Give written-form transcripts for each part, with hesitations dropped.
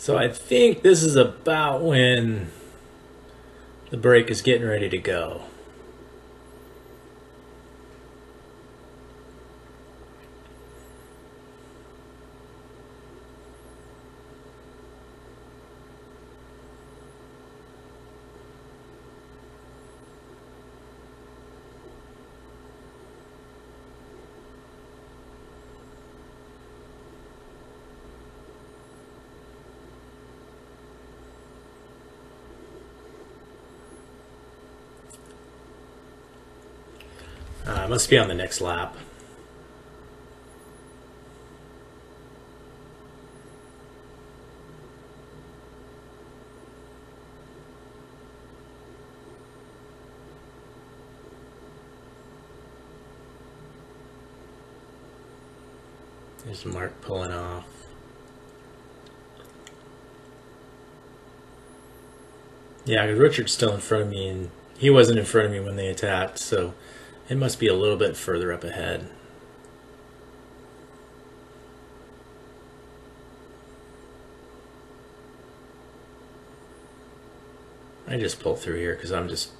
So I think this is about when the brake is getting ready to go. Must be on the next lap. There's Mark pulling off. Yeah, because Richard's still in front of me, and he wasn't in front of me when they attacked, so it must be a little bit further up ahead. I just pulled through here because I'm just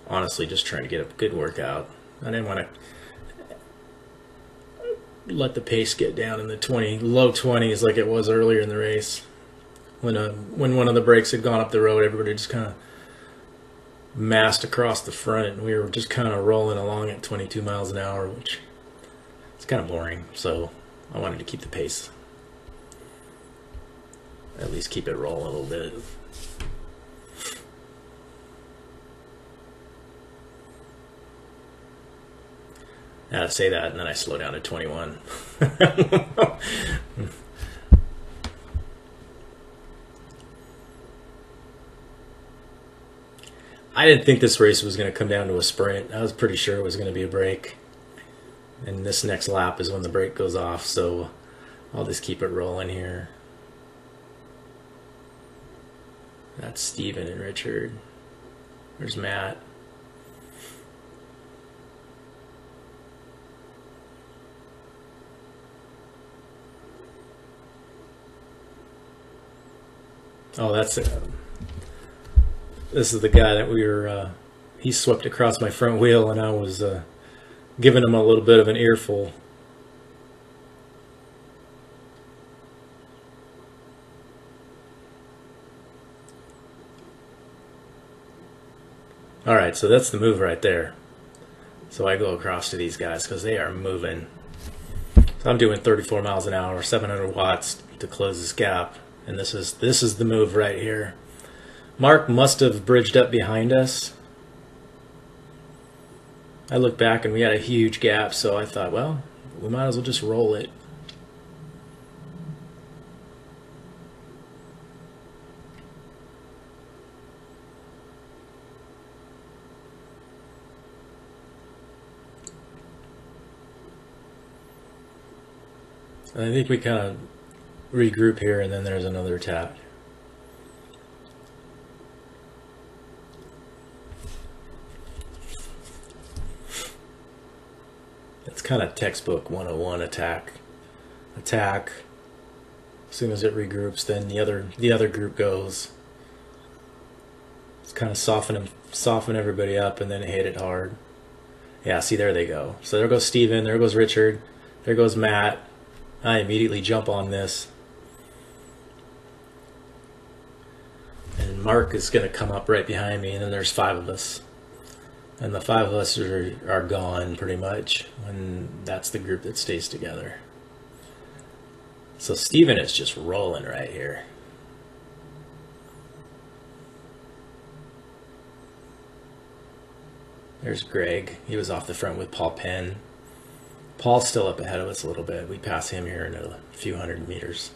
honestly just trying to get a good workout. I didn't want to let the pace get down in the low 20s like it was earlier in the race. When one of the brakes had gone up the road, everybody just kind of massed across the front, and we were just kind of rolling along at 22 miles an hour, which is kind of boring. So I wanted to keep the pace, at least keep it rolling a little bit. I say that, and then I slow down to 21. I didn't think this race was going to come down to a sprint. I was pretty sure it was going to be a break. And this next lap is when the brake goes off, so I'll just keep it rolling here. That's Steven and Richard. There's Matt. Oh, that's it. This is the guy that we were, he swept across my front wheel, and I was giving him a little bit of an earful. All right, so that's the move right there. So I go across to these guys because they are moving. So I'm doing 34 miles an hour, 700 watts to close this gap. And this is the move right here. Mark must have bridged up behind us. I looked back and we had a huge gap, so I thought, well, we might as well just roll it. And I think we kind of regroup here, and then there's another attack. It's kind of textbook 101 attack. Attack. As soon as it regroups, then the other group goes. It's kind of soften everybody up, and then hit it hard. Yeah, see, there they go. So there goes Steven, there goes Richard, there goes Matt. I immediately jump on this. And Mark is going to come up right behind me, and then there's 5 of us. And the 5 of us are gone pretty much, and that's the group that stays together. So Steven is just rolling right here. There's Greg. He was off the front with Paul Penn. Paul's still up ahead of us a little bit. We pass him here in a few hundred meters.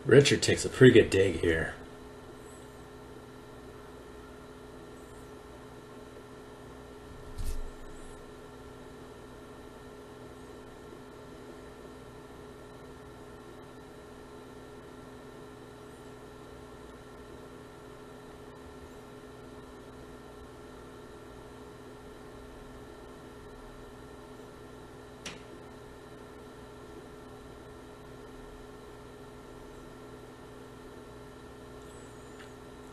Richard takes a pretty good dig here.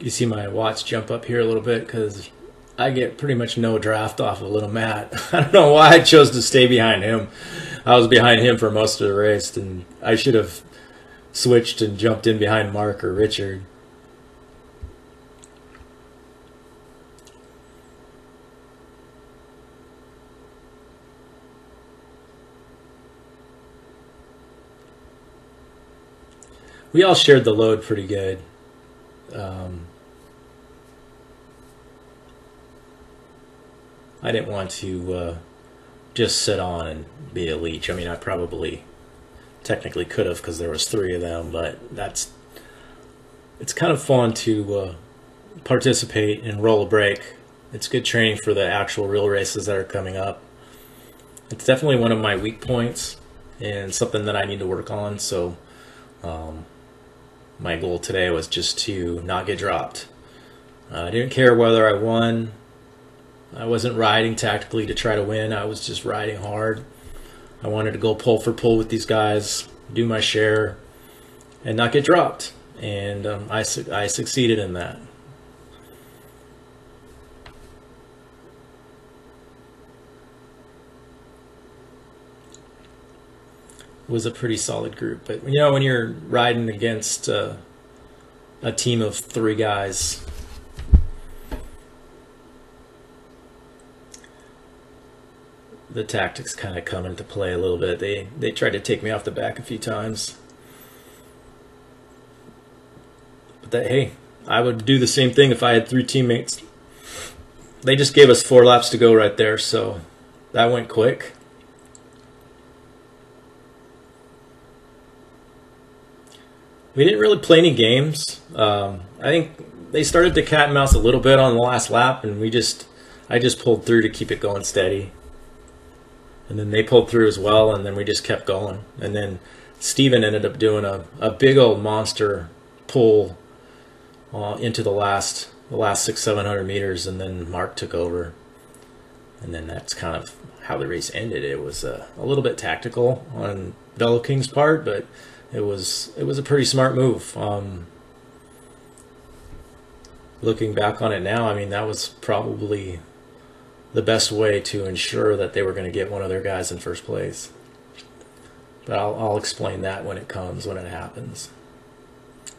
You see my watch jump up here a little bit because I get pretty much no draft off of little Matt. I don't know why I chose to stay behind him. I was behind him for most of the race, and I should have switched and jumped in behind Mark or Richard. We all shared the load pretty good. I didn't want to just sit on and be a leech. I mean, I probably technically could have because there was 3 of them, but it's kind of fun to participate and roll a break. It's good training for the actual real races that are coming up. It's definitely one of my weak points and something that I need to work on. So my goal today was just to not get dropped. I didn't care whether I won. I wasn't riding tactically to try to win. I was just riding hard. I wanted to go pull for pull with these guys, do my share, and not get dropped. And I succeeded in that. It was a pretty solid group. But, you know, when you're riding against a team of 3 guys, the tactics kind of come into play a little bit. They tried to take me off the back a few times. But hey, I would do the same thing if I had 3 teammates. They just gave us 4 laps to go right there, so that went quick. We didn't really play any games. I think they started to cat and mouse a little bit on the last lap, and I just pulled through to keep it going steady. And then they pulled through as well, and then we just kept going. And then Steven ended up doing a big old monster pull into the last 600-700 meters, and then Mark took over. And then that's kind of how the race ended. It was a little bit tactical on Velo King's part, but it was a pretty smart move. Looking back on it now, I mean, that was probably the best way to ensure that they were going to get one of their guys in first place. But I'll explain that when it happens.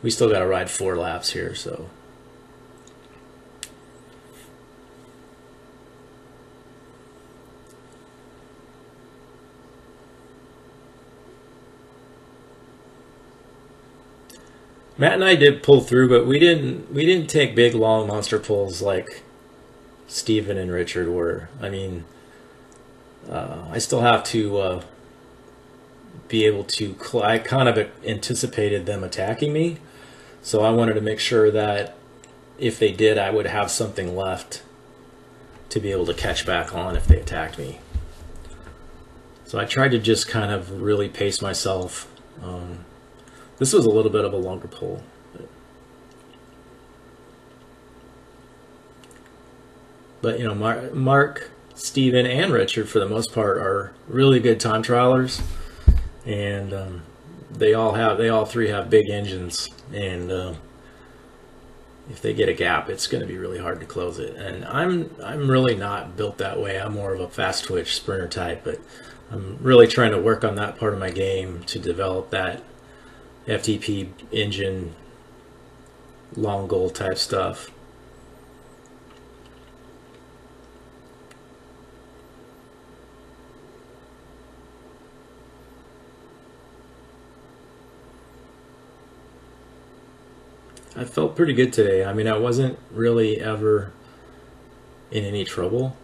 We still got to ride 4 laps here, so. Matt and I did pull through, but we didn't take big long monster pulls like Steven and Richard were. I mean, I still have to be able to. I kind of anticipated them attacking me, so I wanted to make sure that if they did, I would have something left to be able to catch back on if they attacked me. So I tried to just kind of really pace myself. This was a little bit of a longer pull. But you know, Mark, Steven, and Richard, for the most part, are really good time trialers, and they all 3 have big engines, and if they get a gap, it's going to be really hard to close it. And I'm really not built that way. I'm more of a fast twitch sprinter type, but I'm really trying to work on that part of my game to develop that FTP engine, long goal type stuff. I felt pretty good today. I mean, I wasn't really ever in any trouble.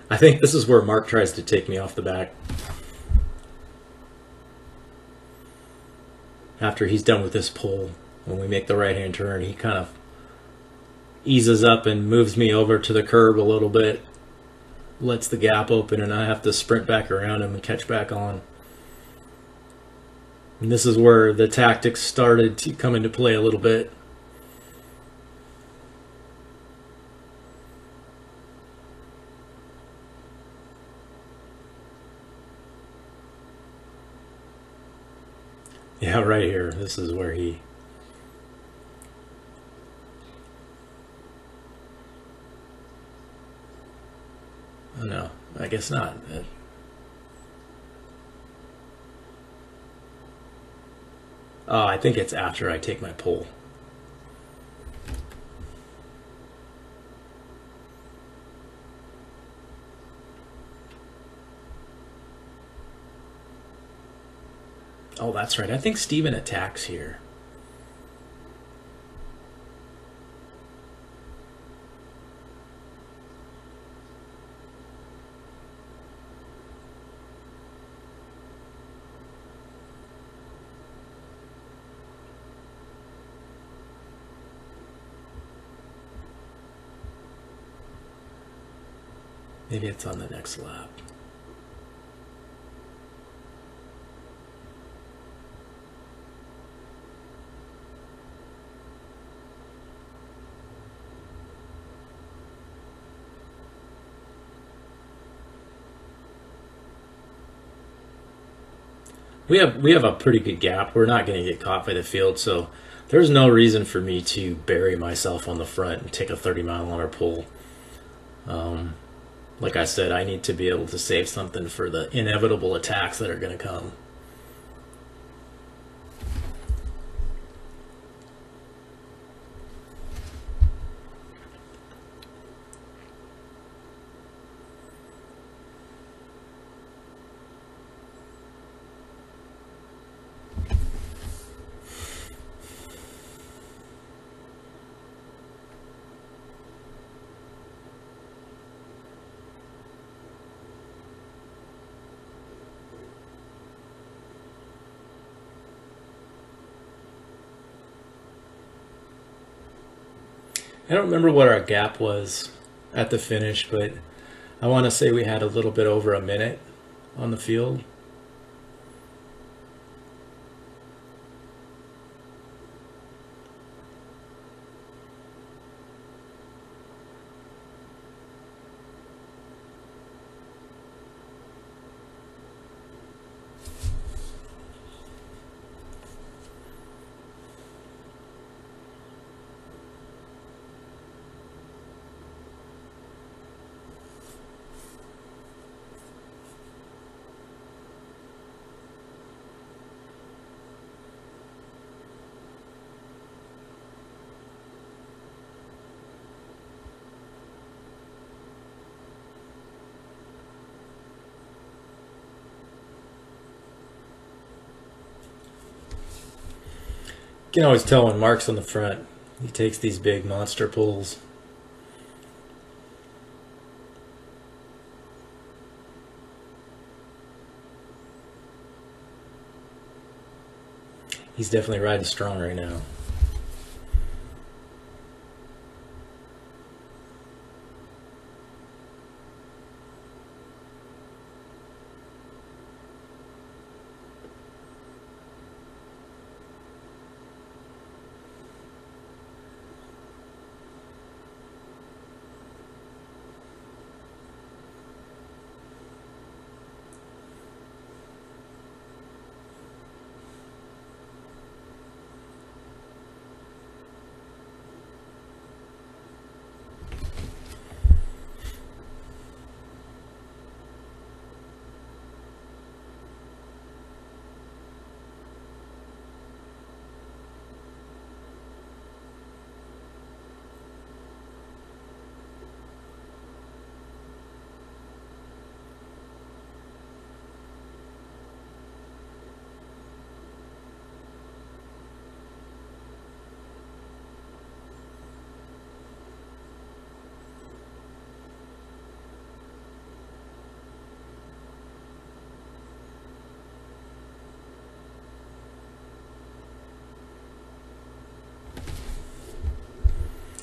I think this is where Mark tries to take me off the back. After he's done with this pull, when we make the right-hand turn, he kind of eases up and moves me over to the curb a little bit, lets the gap open, and I have to sprint back around him and catch back on. And this is where the tactics started to come into play a little bit. Yeah, right here. This is where he... Oh, no, I guess not. Oh, I think it's after I take my pull. Oh, that's right. I think Steven attacks here. Maybe it's on the next lap. We have a pretty good gap. We're not going to get caught by the field, so there's no reason for me to bury myself on the front and take a 30-mile-an-hour pull. Like I said, I need to be able to save something for the inevitable attacks that are going to come. I don't remember what our gap was at the finish, but I want to say we had a little bit over a minute on the field. You can always tell when Mark's on the front. He takes these big monster pulls. He's definitely riding strong right now.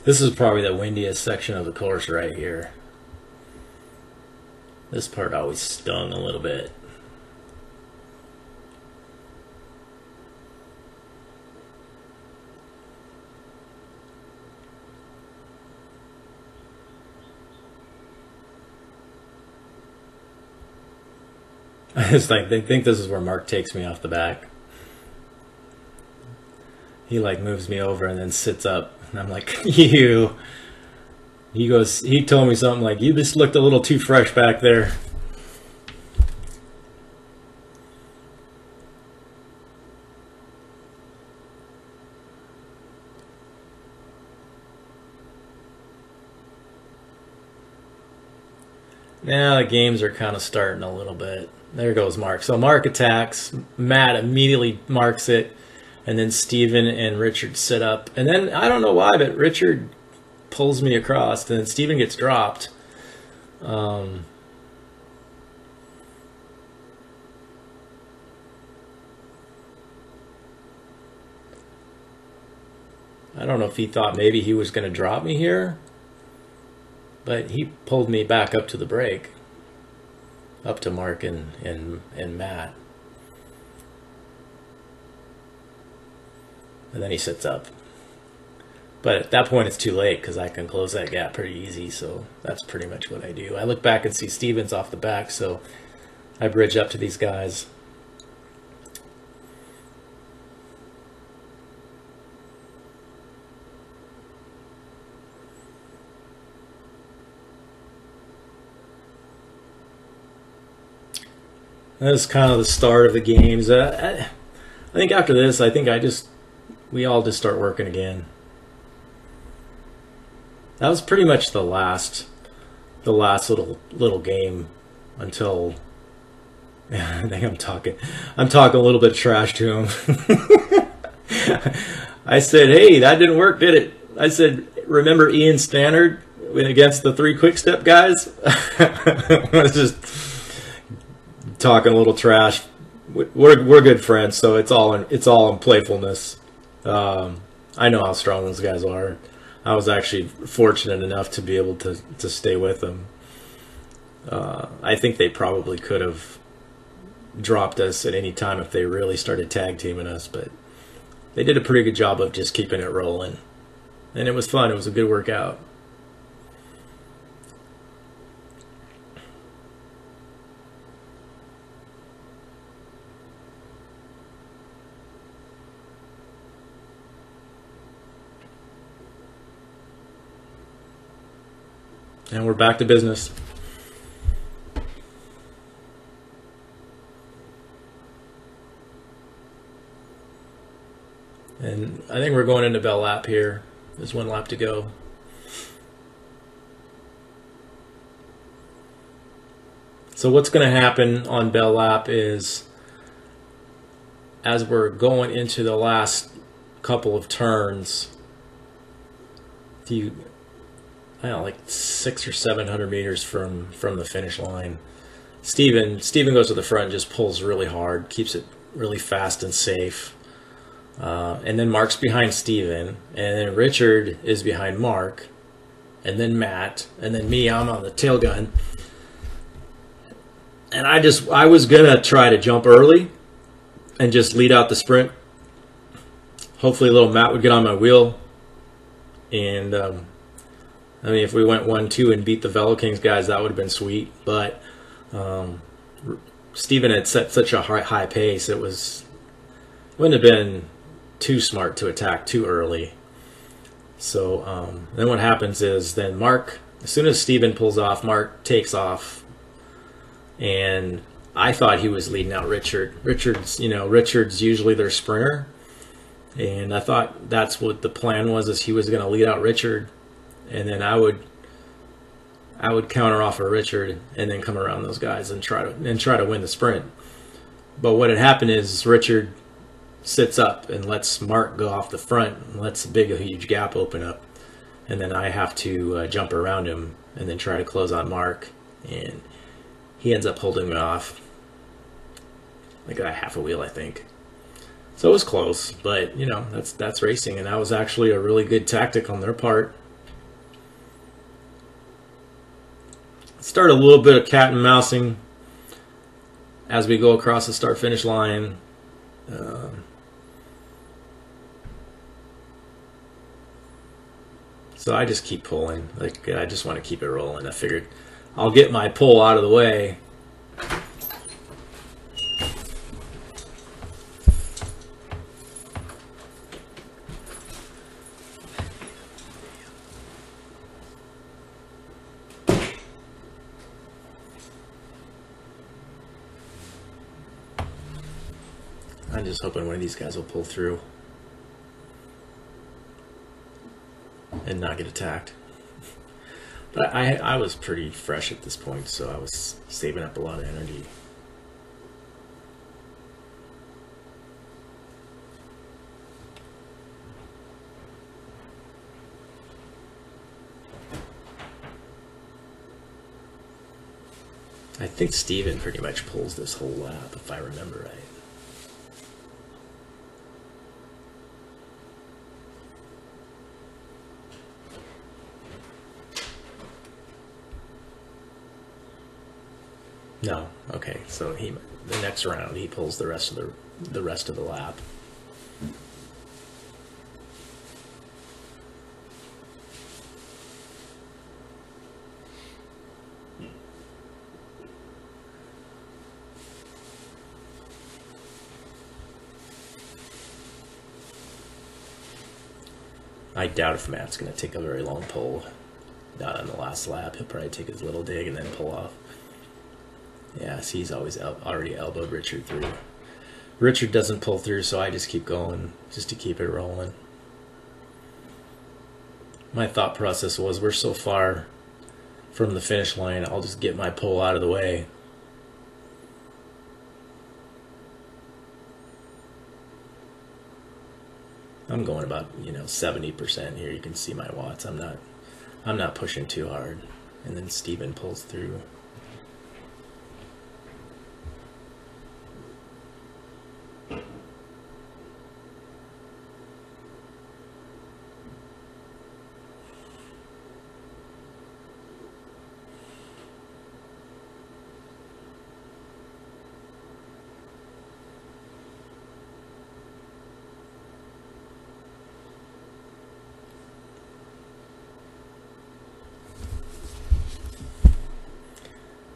This is probably the windiest section of the course right here. This part always stung a little bit. It's like they think this is where Mark takes me off the back. he like moves me over and then sits up, and I'm like, you. He told me something like, you just looked a little too fresh back there. Now the games are kind of starting a little bit. There goes Mark. So Mark attacks. Matt immediately marks it. And then Steven and Richard sit up. And then, I don't know why, but Richard pulls me across. And then Steven gets dropped. I don't know if he thought maybe he was going to drop me here. But he pulled me back up to the break, up to Mark and Matt. And then he sits up. But at that point it's too late because I can close that gap pretty easy, so that's pretty much what I do. I look back and see Steven's off the back, so I bridge up to these guys. That's kind of the start of the games. I think after this, we all just start working again. That was pretty much the last little game until I think I'm talking a little bit of trash to him. I said, "Hey, that didn't work, did it?" I said, "Remember Ian Stannard against the 3 quick step guys?" I was just talking a little trash. We're good friends, so it's all in playfulness. I know how strong those guys are. I was actually fortunate enough to be able to stay with them. I think they probably could have dropped us at any time if they really started tag teaming us, but they did a pretty good job of just keeping it rolling. And it was fun. It was a good workout. And we're back to business. And I think we're going into bell lap here. There's 1 lap to go. So what's going to happen on bell lap is, as we're going into the last couple of turns, I don't know, like 600 or 700 meters from the finish line, Steven goes to the front and just pulls really hard, keeps it really fast and safe. And then Mark's behind Steven, and then Richard is behind Mark, and then Matt, and then me, I'm on the tail gun. And I was gonna try to jump early and just lead out the sprint. Hopefully little Matt would get on my wheel. And I mean, if we went 1-2 and beat the Velo Kings guys, that would have been sweet. But Steven had set such a high pace, wouldn't have been too smart to attack too early. So then what happens is, then Mark, as soon as Steven pulls off, Mark takes off. And I thought he was leading out Richard. Richard's usually their sprinter. And I thought that's what the plan was, is he was going to lead out Richard. And then I would counter off of Richard and then come around those guys and try to win the sprint. But what had happened is Richard sits up and lets Mark go off the front and lets a huge gap open up, and then I have to jump around him and then try to close on Mark, and he ends up holding me off like a half a wheel, I think. So it was close, but that's racing, and that was actually a really good tactic on their part. Start a little bit of cat and mousing as we go across the start finish line. So I just keep pulling. Like, I just want to keep it rolling. I figured I'll get my pull out of the way. I'm just hoping one of these guys will pull through and not get attacked. But I was pretty fresh at this point, so I was saving up a lot of energy. I think Steven pretty much pulls this whole lap, if I remember right. No, okay. So the next round he pulls the rest of the lap. I doubt if Matt's going to take a very long pull. Not on the last lap. He'll probably take his little dig and then pull off. Yeah, see, he's already elbowed Richard through. Richard doesn't pull through, so I just keep going just to keep it rolling. My thought process was, we're so far from the finish line, I'll just get my pull out of the way. I'm going about 70% here. You can see my watts. I'm not pushing too hard. And then Steven pulls through.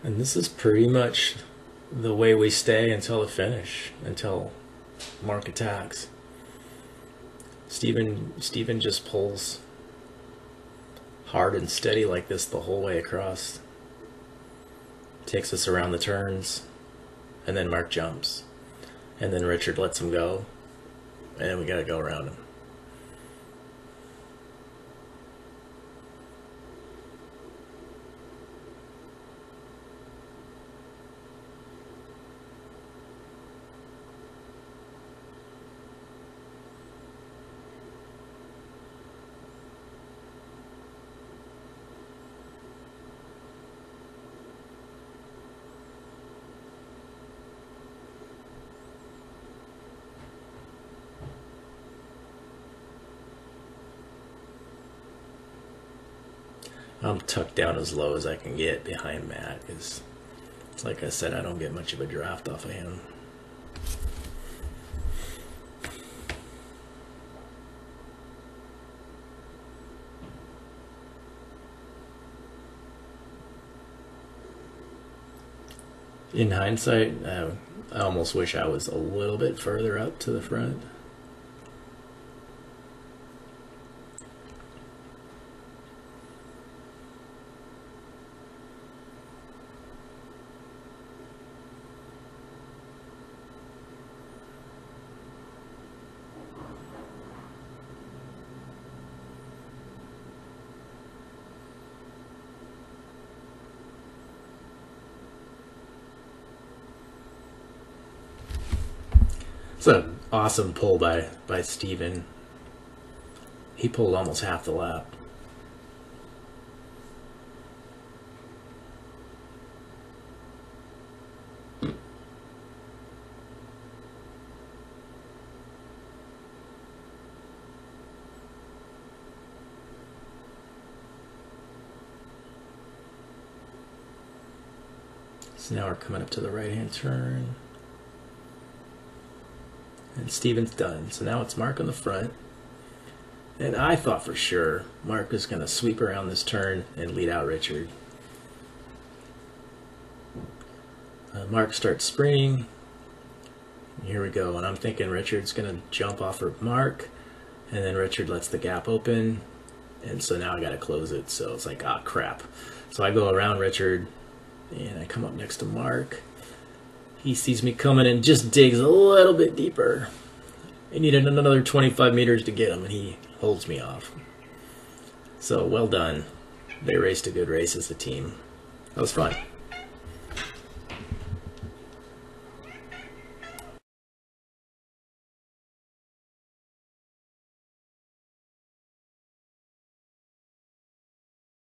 And this is pretty much the way we stay until the finish, until Mark attacks. Steven just pulls hard and steady like this the whole way across. Takes us around the turns, and then Mark jumps. And then Richard lets him go, and then we gotta go around him. I'm tucked down as low as I can get behind Matt, because, like I said, I don't get much of a draft off of him. In hindsight, I almost wish I was a little bit further up to the front. It's an awesome pull by Steven. He pulled almost half the lap. So now we're coming up to the right-hand turn. And Steven's done. So now it's Mark on the front. And I thought for sure Mark was going to sweep around this turn and lead out Richard. Mark starts sprinting. Here we go. And I'm thinking Richard's going to jump off of Mark. And then Richard lets the gap open. And so now I got to close it. So it's like, ah, crap. So I go around Richard and I come up next to Mark. He sees me coming and just digs a little bit deeper. I needed another 25 meters to get him, and he holds me off. So, well done. They raced a good race as a team. That was fun.